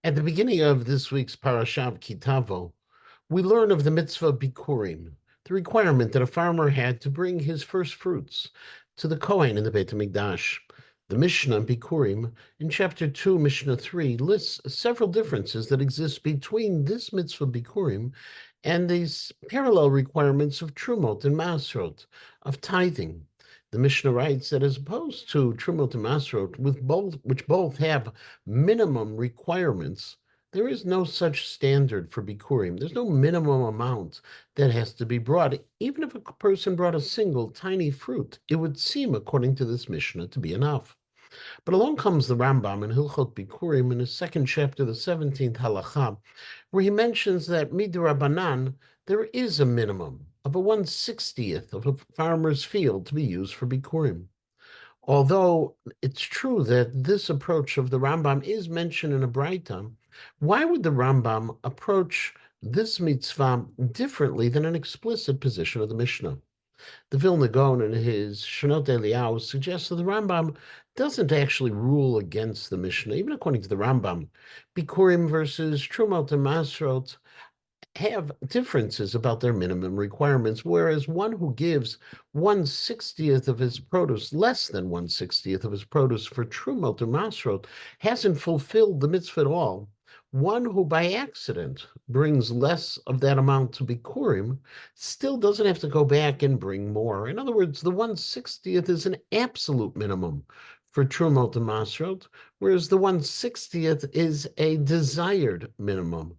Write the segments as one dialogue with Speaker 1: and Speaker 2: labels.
Speaker 1: At the beginning of this week's Parashav Kitavo, we learn of the mitzvah Bikurim, the requirement that a farmer had to bring his first fruits to the Kohen in the Beit HaMikdash. The Mishnah Bikurim in chapter 2, Mishnah 3, lists several differences that exist between this mitzvah Bikurim and these parallel requirements of Trumot and Masrot, of tithing. The Mishnah writes that as opposed to Trumot and Masrot, which both have minimum requirements, there is no such standard for Bikurim. There's no minimum amount that has to be brought. Even if a person brought a single tiny fruit, it would seem, according to this Mishnah, to be enough. But along comes the Rambam in Hilchot Bikurim in his second chapter, the 17th Halacha, where he mentions that midrabanan, there is a minimum of a 1/60th of a farmer's field to be used for Bikurim. Although it's true that this approach of the Rambam is mentioned in a Braita, why would the Rambam approach this mitzvah differently than an explicit position of the Mishnah? The Vilna Gaon in his Shonot Eliyahu suggests that the Rambam doesn't actually rule against the Mishnah. Even according to the Rambam, Bikurim versus Trumot and Masrot have differences about their minimum requirements, whereas one who gives 1/60th of his produce, less than 1/60th of his produce for Trumot or Masrot, hasn't fulfilled the mitzvah at all. One who by accident brings less of that amount to Bikurim still doesn't have to go back and bring more. In other words, the 1/60th is an absolute minimum for Trumot and Masrot, whereas the 1/60th is a desired minimum.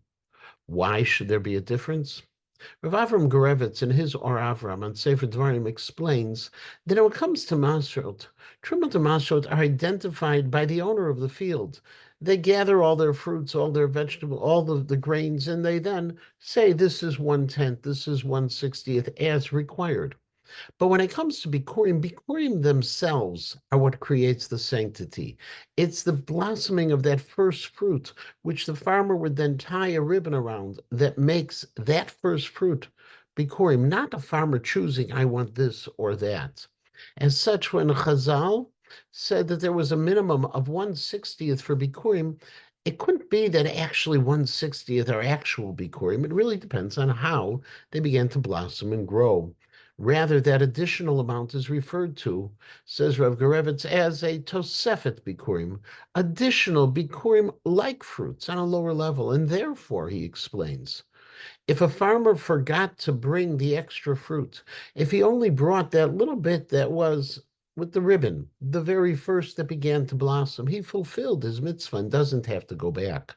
Speaker 1: Why should there be a difference? Rav Avram Gorevitz in his Or Avram on Sefer Dvarim explains that when it comes to Masrot, Trumot and Masrot are identified by the owner of the field. They gather all their fruits, all their vegetables, all the grains, and they then say this is 1/10, this is 1/60th as required. But when it comes to Bikurim, Bikurim themselves are what creates the sanctity. It's the blossoming of that first fruit, which the farmer would then tie a ribbon around, that makes that first fruit Bikurim, not a farmer choosing, I want this or that. As such, when Chazal said that there was a minimum of 1/60th for Bikurim, it couldn't be that actually 1/60th are actual Bikurim. It really depends on how they began to blossom and grow. Rather, that additional amount is referred to, says Rav Gorevitz, as a Tosefet Bikurim, additional Bikurim like fruits on a lower level. And therefore, he explains, if a farmer forgot to bring the extra fruit, if he only brought that little bit that was with the ribbon, the very first that began to blossom, he fulfilled his mitzvah and doesn't have to go back.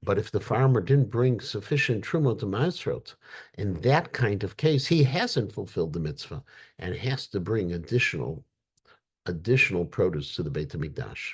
Speaker 1: But if the farmer didn't bring sufficient trumot to masrot, in that kind of case, he hasn't fulfilled the mitzvah and has to bring additional produce to the Beit HaMikdash.